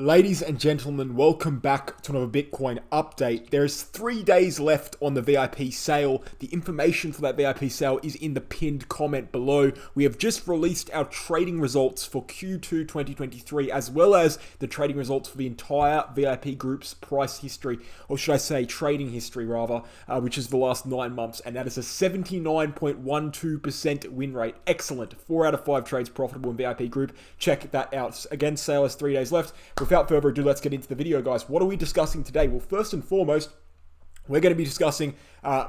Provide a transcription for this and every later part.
Ladies and gentlemen, welcome back to another Bitcoin update. There's 3 days left on the VIP sale. The information for that VIP sale is in the pinned comment below. We have just released our trading results for Q2 2023, as well as the trading results for the entire VIP group's price history, or should I say trading history rather, which is the last 9 months, and that is a 79.12% win rate. Excellent. 4 out of 5 trades profitable in VIP group. Check that out. Again, sale has 3 days left. Without further ado, let's get into the video, guys. What are we discussing today? Well, first and foremost, we're going to be discussing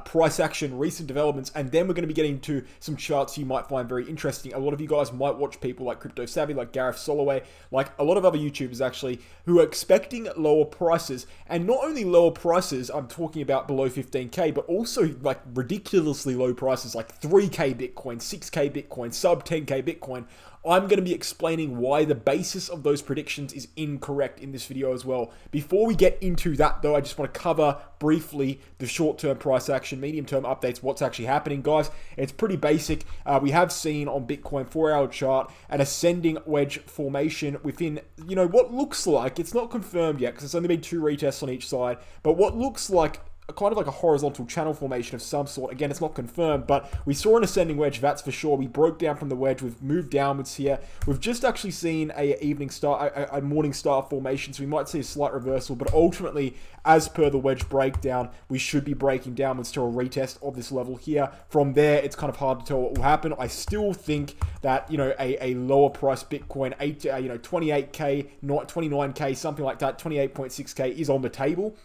price action, recent developments, and then we're going to be getting into some charts you might find very interesting. A lot of you guys might watch people like Crypto Savvy, like Gareth Soloway, like a lot of other YouTubers actually, who are expecting lower prices. And not only lower prices, I'm talking about below 15K, but also like ridiculously low prices like 3K Bitcoin, 6K Bitcoin, sub 10K Bitcoin. I'm going to be explaining why the basis of those predictions is incorrect in this video as well. Before we get into that though, I just want to cover briefly the short-term price action, medium-term updates, what's actually happening, guys. It's pretty basic. We have seen on Bitcoin 4-hour chart an ascending wedge formation within, what looks like, it's not confirmed yet because it's only been 2 retests on each side, but what looks like kind of like a horizontal channel formation of some sort. Again, it's not confirmed, but we saw an ascending wedge, that's for sure. We broke down from the wedge, we've moved downwards here. We've just actually seen a morning star formation, so we might see a slight reversal, but ultimately, as per the wedge breakdown, we should be breaking downwards to a retest of this level here. From there, it's kind of hard to tell what will happen. I still think that, a lower price Bitcoin, 28K, not 29K, something like that, 28.6K is on the table.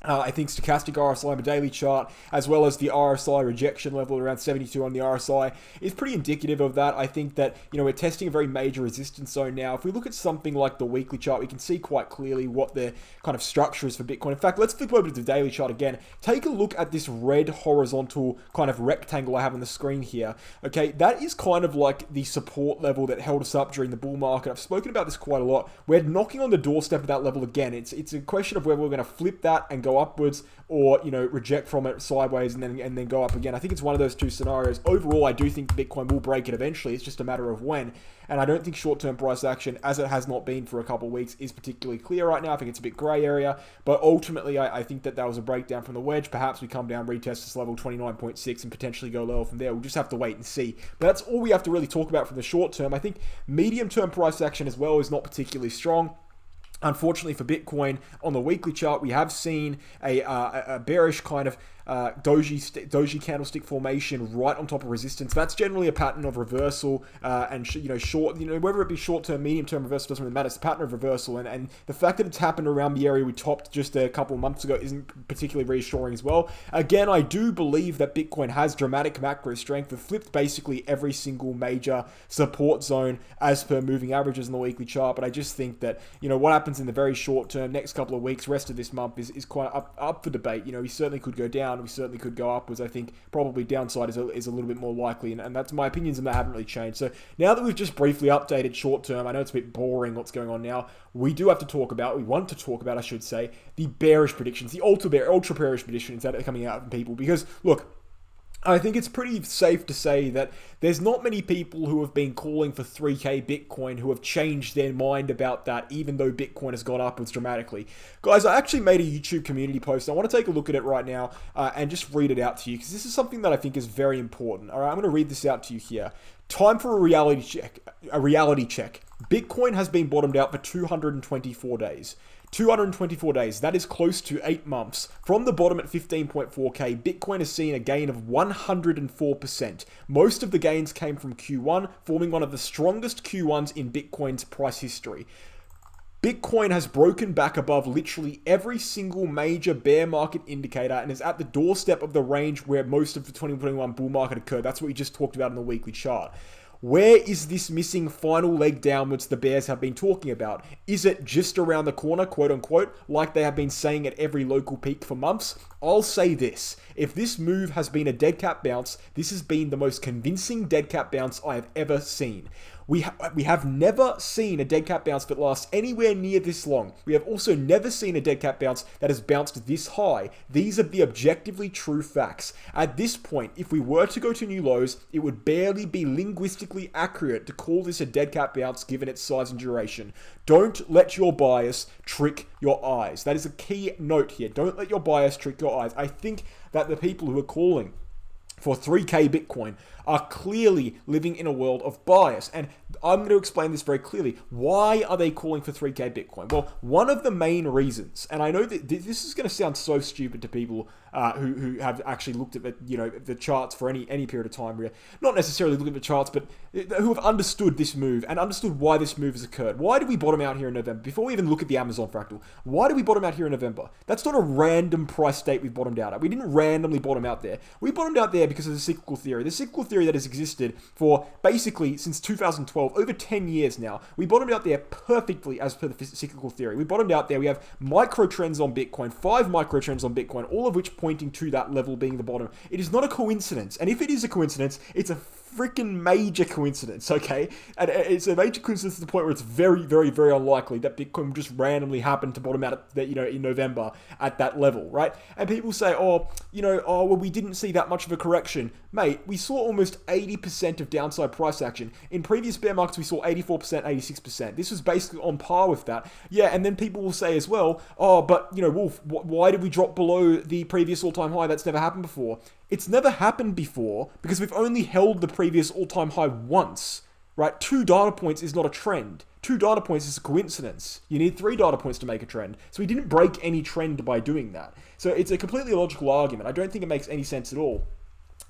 I think stochastic RSI on the daily chart, as well as the RSI rejection level around 72 on the RSI, is pretty indicative of that. I think that, we're testing a very major resistance zone now. If we look at something like the weekly chart, we can see quite clearly what the kind of structure is for Bitcoin. In fact, let's flip over to the daily chart again. Take a look at this red horizontal kind of rectangle I have on the screen here. Okay, that is kind of like the support level that held us up during the bull market. I've spoken about this quite a lot. We're knocking on the doorstep of that level again. It's a question of whether we're going to flip that and go upwards, or reject from it sideways and then go up again. I think it's one of those two scenarios. Overall, I do think Bitcoin will break it eventually. It's just a matter of when. And I don't think short-term price action, as it has not been for a couple of weeks, is particularly clear right now. I think it's a bit grey area, but ultimately I think that was a breakdown from the wedge. Perhaps we come down, retest this level 29.6 and potentially go lower from there. We'll just have to wait and see. But that's all we have to really talk about for the short term. I think medium-term price action as well is not particularly strong. Unfortunately for Bitcoin, on the weekly chart, we have seen a bearish kind of doji candlestick formation right on top of resistance. That's generally a pattern of reversal, and short, whether it be short term, medium term reversal, doesn't really matter. It's a pattern of reversal, and the fact that it's happened around the area we topped just a couple of months ago isn't particularly reassuring as well. Again, I do believe that Bitcoin has dramatic macro strength. We've flipped basically every single major support zone as per moving averages in the weekly chart, but I just think that what happens in the very short term, next couple of weeks, rest of this month is quite up for debate. We certainly could go down, we certainly could go upwards. I think probably downside is a little bit more likely, and that's my opinions, and they haven't really changed. So now that we've just briefly updated short term, I know it's a bit boring what's going on now. We want to talk about, I should say, the bearish predictions, the ultra bearish predictions that are coming out from people, because look, I think it's pretty safe to say that there's not many people who have been calling for 3K Bitcoin who have changed their mind about that, even though Bitcoin has gone upwards dramatically. Guys, I actually made a YouTube community post. I want to take a look at it right now and just read it out to you, because this is something that I think is very important. All right, I'm going to read this out to you here. Time for a reality check. Bitcoin has been bottomed out for 224 days. 224 days, that is close to 8 months. From the bottom at 15.4K, Bitcoin has seen a gain of 104%. Most of the gains came from Q1, forming one of the strongest Q1s in Bitcoin's price history. Bitcoin has broken back above literally every single major bear market indicator and is at the doorstep of the range where most of the 2021 bull market occurred. That's what we just talked about in the weekly chart. Where is this missing final leg downwards the bears have been talking about? Is it just around the corner, quote unquote, like they have been saying at every local peak for months? I'll say this. If this move has been a dead cat bounce, this has been the most convincing dead cat bounce I have ever seen. We have never seen a dead cat bounce that lasts anywhere near this long. We have also never seen a dead cat bounce that has bounced this high. These are the objectively true facts. At this point, if we were to go to new lows, it would barely be linguistically accurate to call this a dead cat bounce given its size and duration. Don't let your bias trick your eyes. That is a key note here. Don't let your bias trick your eyes. I think that the people who are calling for 3K Bitcoin are clearly living in a world of bias. And I'm going to explain this very clearly. Why are they calling for 3K Bitcoin? Well, one of the main reasons, and I know that this is going to sound so stupid to people who have actually looked at the charts for any period of time, really. Not necessarily looking at the charts, but who have understood this move and understood why this move has occurred. Why did we bottom out here in November? Before we even look at the Amazon fractal, why did we bottom out here in November? That's not a random price state we've bottomed out at. We didn't randomly bottom out there. We bottomed out there because of the cyclical theory. The cyclical theory that has existed for basically since 2012, over 10 years now. We bottomed out there perfectly as per the cyclical theory. We bottomed out there. We have micro trends on Bitcoin, 5 micro trends on Bitcoin, all of which pointing to that level being the bottom. It is not a coincidence. And if it is a coincidence, it's a freaking major coincidence, okay? And it's a major coincidence to the point where it's very, very, very unlikely that Bitcoin just randomly happened to bottom out at that, in November at that level, right? And people say, well, we didn't see that much of a correction. Mate, we saw almost 80% of downside price action. In previous bear markets, we saw 84%, 86%. This was basically on par with that. Yeah, and then people will say as well, but, Wolf, why did we drop below the previous all-time high? That's never happened before. It's never happened before because we've only held the previous all-time high once, right? 2 data points is not a trend. 2 data points is a coincidence. You need 3 data points to make a trend. So we didn't break any trend by doing that. So it's a completely illogical argument. I don't think it makes any sense at all.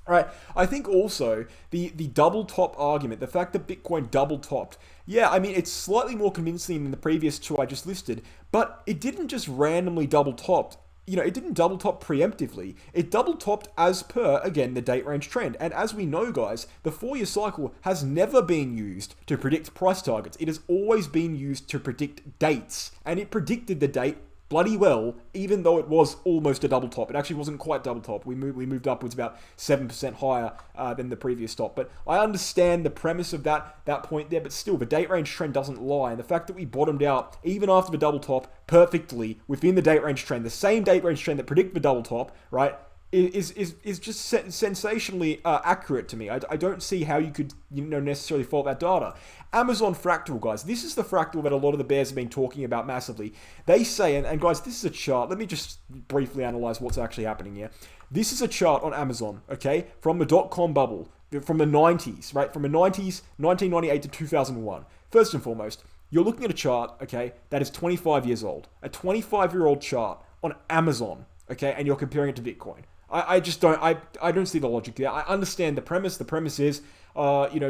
Right, I think also the double top argument, the fact that Bitcoin double topped, yeah, I mean, it's slightly more convincing than the previous 2 I just listed, but it didn't just randomly double top. It didn't double top preemptively. It double topped as per, again, the date range trend. And as we know, guys, the 4-year cycle has never been used to predict price targets. It has always been used to predict dates. And it predicted the date bloody well, even though it was almost a double top. It actually wasn't quite double top. We moved upwards about 7% higher than the previous top. But I understand the premise of that point there, but still, the date range trend doesn't lie. And the fact that we bottomed out, even after the double top, perfectly within the date range trend, the same date range trend that predicted the double top, right, is just sensationally accurate to me. I don't see how you could necessarily fault that data. Amazon Fractal, guys. This is the fractal that a lot of the bears have been talking about massively. They say, and guys, this is a chart. Let me just briefly analyze what's actually happening here. This is a chart on Amazon, okay, from the dot-com bubble, from the 90s, right, from the 90s, 1998 to 2001. First and foremost, you're looking at a chart, okay, that is 25 years old. A 25-year-old chart on Amazon, okay, and you're comparing it to Bitcoin. I just don't, I don't see the logic there. I understand the premise. The premise is,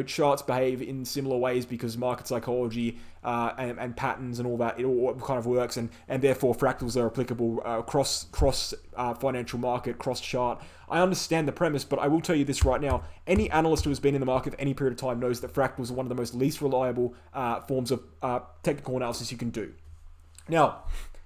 charts behave in similar ways because market psychology and patterns and all that, it all kind of works, and therefore fractals are applicable cross financial market, cross chart. I understand the premise, but I will tell you this right now. Any analyst who has been in the market for any period of time knows that fractals are one of the most least reliable forms of technical analysis you can do. Now,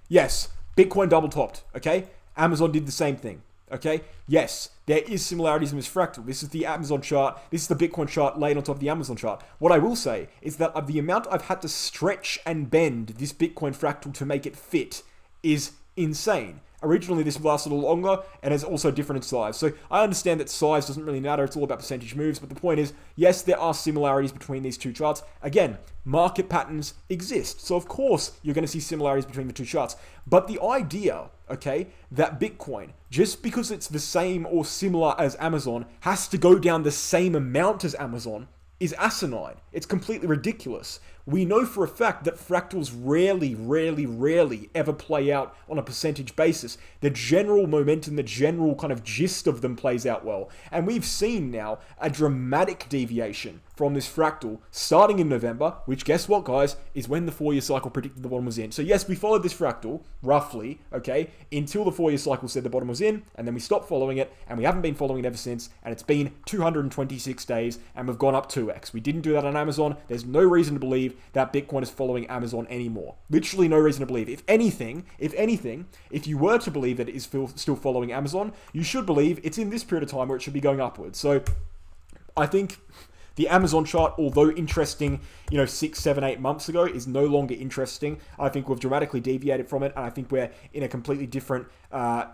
yes, Bitcoin double topped, okay? Amazon did the same thing. Okay, yes, there is similarities in this fractal. This is the Amazon chart. This is the Bitcoin chart laid on top of the Amazon chart. What I will say is that the amount I've had to stretch and bend this Bitcoin fractal to make it fit is insane. Originally, this lasted a little longer and is also different in size. So I understand that size doesn't really matter. It's all about percentage moves. But the point is, yes, there are similarities between these 2 charts. Again, market patterns exist. So of course, you're going to see similarities between the 2 charts. But the idea, okay, that Bitcoin, just because it's the same or similar as Amazon, has to go down the same amount as Amazon is asinine. It's completely ridiculous. We know for a fact that fractals rarely ever play out on a percentage basis. The general momentum, the general kind of gist of them plays out well. And we've seen now a dramatic deviation from this fractal starting in November, which guess what, guys, is when the 4-year cycle predicted the bottom was in. So yes, we followed this fractal roughly, okay, until the 4-year cycle said the bottom was in, and then we stopped following it, and we haven't been following it ever since, and it's been 226 days, and we've gone up 2x. We didn't do that on Amazon. There's no reason to believe that Bitcoin is following Amazon anymore. Literally no reason to believe. If anything, if you were to believe that it is still following Amazon, you should believe it's in this period of time where it should be going upwards. So I think The Amazon chart, although interesting, 6, 7, 8 months ago, is no longer interesting. I think we've dramatically deviated from it, and I think we're in a completely different, we're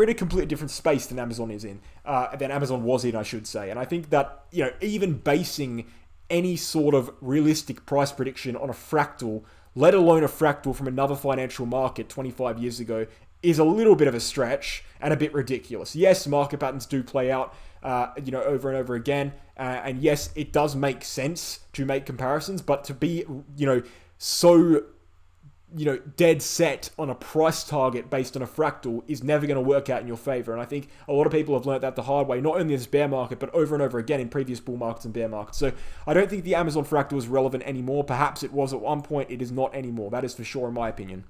in a completely different space than Amazon is in, than Amazon was in, I should say. And I think that, even basing any sort of realistic price prediction on a fractal, let alone a fractal from another financial market 25 years ago, is a little bit of a stretch and a bit ridiculous. Yes, market patterns do play out, over and over again. And yes, it does make sense to make comparisons, but to be, so dead set on a price target based on a fractal is never going to work out in your favor. And I think a lot of people have learned that the hard way, not only in this bear market, but over and over again in previous bull markets and bear markets. So I don't think the Amazon fractal is relevant anymore. Perhaps it was at one point. It is not anymore. That is for sure, in my opinion.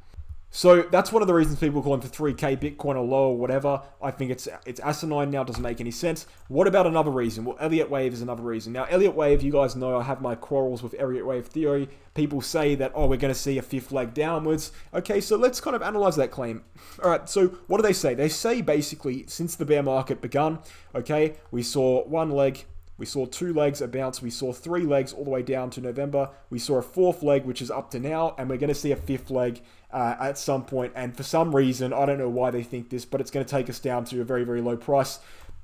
So that's one of the reasons people call him for 3K Bitcoin or low or whatever. I think it's asinine now, doesn't make any sense. What about another reason? Well, Elliot wave is another reason. Now, Elliot wave, you guys know I have my quarrels with Elliot wave theory. People say that, we're going to see a fifth leg downwards. Okay, so let's kind of analyze that claim. All right, so what do they say? They say basically, since the bear market begun, okay, we saw one leg, we saw two legs, a bounce. We saw three legs all the way down to November. We saw a fourth leg, which is up to now. And we're going to see a fifth leg at some point. And for some reason, I don't know why they think this, but it's going to take us down to a very, very low price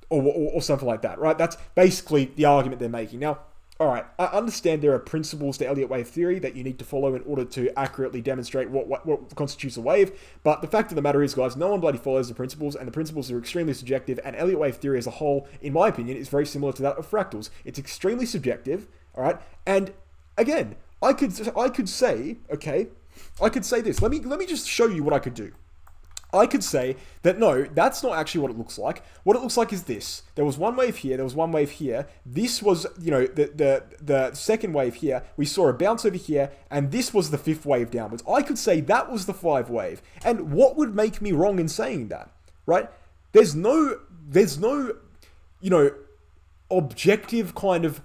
or something like that, right? That's basically the argument they're making. Now, all right, I understand there are principles to Elliot wave theory that you need to follow in order to accurately demonstrate what constitutes a wave. But the fact of the matter is, guys, no one bloody follows the principles, and the principles are extremely subjective. And Elliot wave theory as a whole, in my opinion, is very similar to that of fractals. It's extremely subjective, all right? And again, I could say, okay, I could say this. Let me just show you what I could do. I could say that no, that's not actually what it looks like. What it looks like is this. There was one wave here, there was one wave here. This was, the second wave here. We saw a bounce over here, and this was the fifth wave downwards. I could say that was the five wave. And what would make me wrong in saying that, right? There's no, objective kind of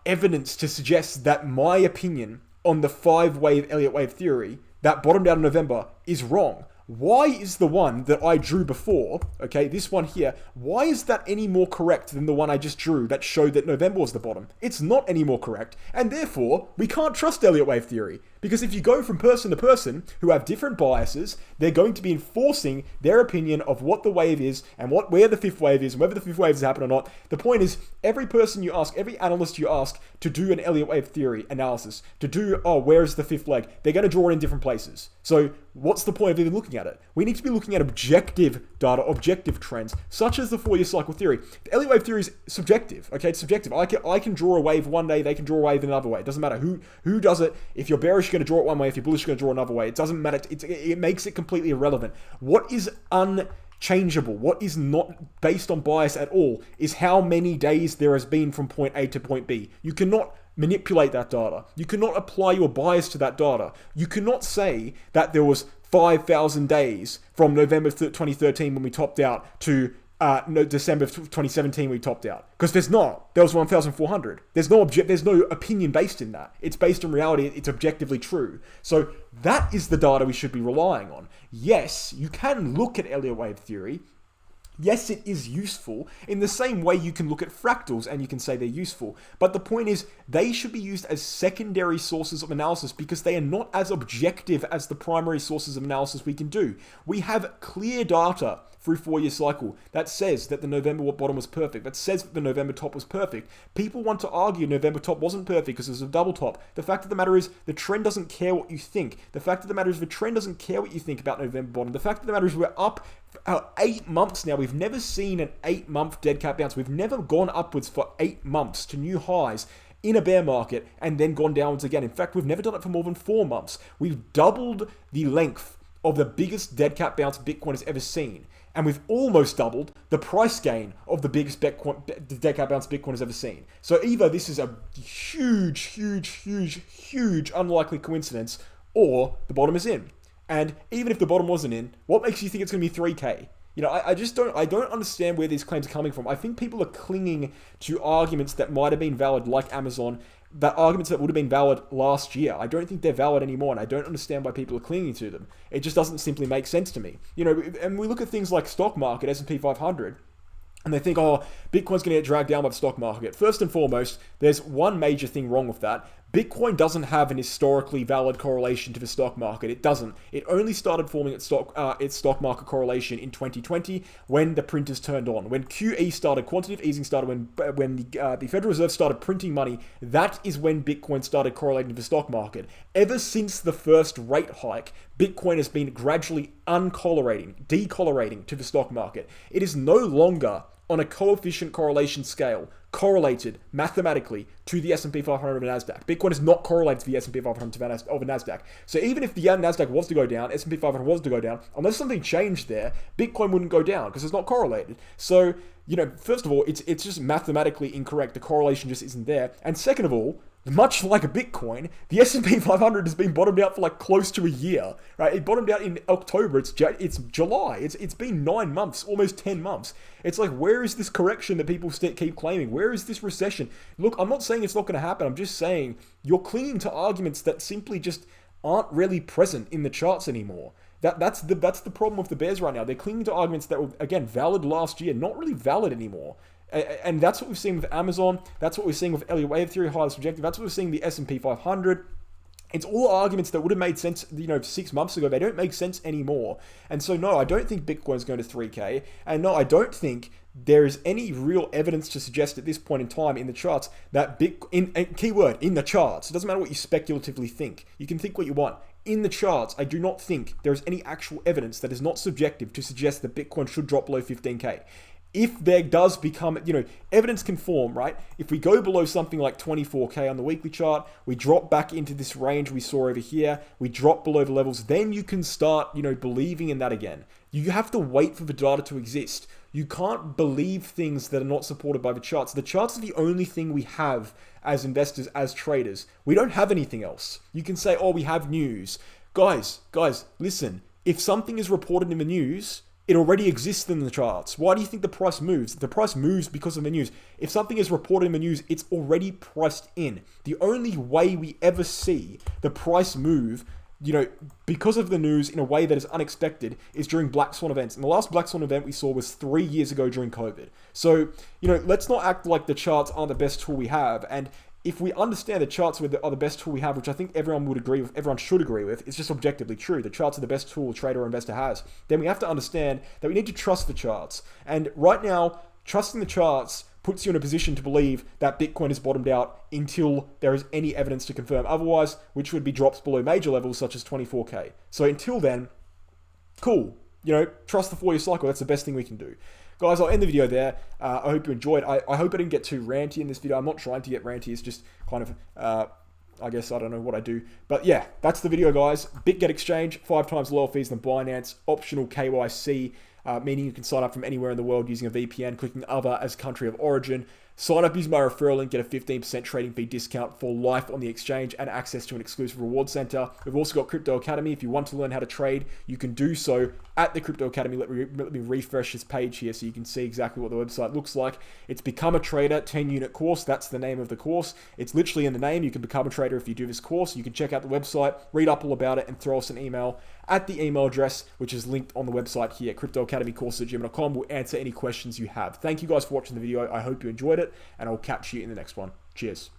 evidence to suggest that my opinion on the five wave Elliot wave theory that bottomed out in November is wrong. Why is the one that I drew before, okay, this one here, why is that any more correct than the one I just drew that showed that November was the bottom? It's not any more correct, and therefore, we can't trust Elliot wave theory. Because if you go from person to person who have different biases, they're going to be enforcing their opinion of what the wave is and where the fifth wave is and whether the fifth wave has happened or not. The point is, every person you ask, every analyst you ask to do an Elliot wave theory analysis, to do, where is the fifth leg? They're going to draw it in different places. So what's the point of even looking at it? We need to be looking at objective data, objective trends, such as the 4-year cycle theory. The Elliot wave theory is subjective, okay? It's subjective. I can draw a wave one day, they can draw a wave another way. It doesn't matter who does it. If you're bearish, you're going to draw it one way. If you're bullish, you're going to draw another way. It doesn't matter. It makes it completely irrelevant. What is unchangeable, what is not based on bias at all, is how many days there has been from point A to point B. You cannot manipulate that data. You cannot apply your bias to that data. You cannot say that there was 5,000 days from November 2013 when we topped out to December 2017 we topped out, because there's not. There was 1,400. There's no opinion based in that. It's based on reality. It's objectively true. So that is the data we should be relying on. Yes, you can look at Elliot wave theory. Yes, it is useful in the same way you can look at fractals and you can say they're useful. But the point is, they should be used as secondary sources of analysis because they are not as objective as the primary sources of analysis we can do. We have clear data through 4-year cycle that says that the November bottom was perfect, that says that the November top was perfect. People want to argue November top wasn't perfect because it was a double top. The fact of the matter is, the trend doesn't care what you think. The fact of the matter is, the trend doesn't care what you think about November bottom. The fact of the matter is, we're up 8 months now. We've never seen an 8-month dead cat bounce. We've never gone upwards for 8 months to new highs in a bear market and then gone downwards again. In fact, we've never done it for more than 4 months. We've doubled the length of the biggest dead cat bounce Bitcoin has ever seen. And we've almost doubled the price gain of the biggest dead cat bounce Bitcoin has ever seen. So either this is a huge unlikely coincidence, or the bottom is in. And even if the bottom wasn't in, what makes you think it's going to be 3K? I don't understand where these claims are coming from. I think people are clinging to arguments that might have been valid, like Amazon, that arguments that would have been valid last year. I don't think they're valid anymore, and I don't understand why people are clinging to them. It just doesn't simply make sense to me. And we look at things like stock market, S&P 500. and they think, oh, Bitcoin's going to get dragged down by the stock market. First and foremost, there's one major thing wrong with that. Bitcoin doesn't have an historically valid correlation to the stock market. It doesn't. It only started forming its stock market correlation in 2020 when the printers turned on. When QE started, quantitative easing started, when the Federal Reserve started printing money, that is when Bitcoin started correlating to the stock market. Ever since the first rate hike, Bitcoin has been gradually decorrelating to the stock market. It is no longer on a coefficient correlation scale, correlated mathematically to the S&P 500 of NASDAQ. Bitcoin is not correlated to the S&P 500 of NASDAQ. So even if the NASDAQ was to go down, S&P 500 was to go down, unless something changed there, Bitcoin wouldn't go down because it's not correlated. So, first of all, it's just mathematically incorrect. The correlation just isn't there. And second of all, much like a Bitcoin, the S&P 500 has been bottomed out for like close to a year, right? It bottomed out in October. It's July. It's been 9 months, almost 10 months. It's like, where is this correction that people keep claiming? Where is this recession? Look, I'm not saying it's not going to happen. I'm just saying you're clinging to arguments that simply just aren't really present in the charts anymore. That's the problem with the bears right now. They're clinging to arguments that were, again, valid last year, not really valid anymore. And that's what we've seen with Amazon. That's what we're seeing with Elliot wave theory, highest objective. That's what we're seeing with the S&P 500. It's all arguments that would have made sense, 6 months ago. They don't make sense anymore. And so, no, I don't think Bitcoin's going to 3K. And no, I don't think there is any real evidence to suggest at this point in time in the charts that keyword, in the charts. It doesn't matter what you speculatively think. You can think what you want. In the charts, I do not think there is any actual evidence that is not subjective to suggest that Bitcoin should drop below 15K. If there does become, evidence can form, right? If we go below something like 24K on the weekly chart, we drop back into this range we saw over here, we drop below the levels, then you can start, believing in that again. You have to wait for the data to exist. You can't believe things that are not supported by the charts. The charts are the only thing we have as investors, as traders. We don't have anything else. You can say, oh, we have news. Guys, listen. If something is reported in the news, it already exists in the charts. Why do you think the price moves? The price moves because of the news. If something is reported in the news, it's already priced in. The only way we ever see the price move, because of the news in a way that is unexpected, is during Black Swan events. And the last Black Swan event we saw was 3 years ago during COVID. So, let's not act like the charts aren't the best tool we have. And if we understand the charts are the best tool we have, which I think everyone should agree with, it's just objectively true. The charts are the best tool a trader or investor has. Then we have to understand that we need to trust the charts. And right now, trusting the charts puts you in a position to believe that Bitcoin has bottomed out until there is any evidence to confirm otherwise, which would be drops below major levels such as 24K. So until then, cool. Trust the 4-year cycle. That's the best thing we can do. Guys, I'll end the video there. I hope you enjoyed. I hope I didn't get too ranty in this video. I'm not trying to get ranty. It's just kind of, I guess, I don't know what I do. But yeah, that's the video, guys. Bitget exchange, 5 times lower fees than Binance. Optional KYC, meaning you can sign up from anywhere in the world using a VPN, clicking other as country of origin. Sign up, use my referral link, get a 15% trading fee discount for life on the exchange and access to an exclusive reward center. We've also got Crypto Academy. If you want to learn how to trade, you can do so at the Crypto Academy. Let me refresh this page here so you can see exactly what the website looks like. It's Become a Trader 10-unit course. That's the name of the course. It's literally in the name. You can become a trader if you do this course. You can check out the website, read up all about it, and throw us an email at the email address, which is linked on the website here, cryptoacademycourse@gmail.com. We'll answer any questions you have. Thank you guys for watching the video. I hope you enjoyed it, and I'll catch you in the next one. Cheers.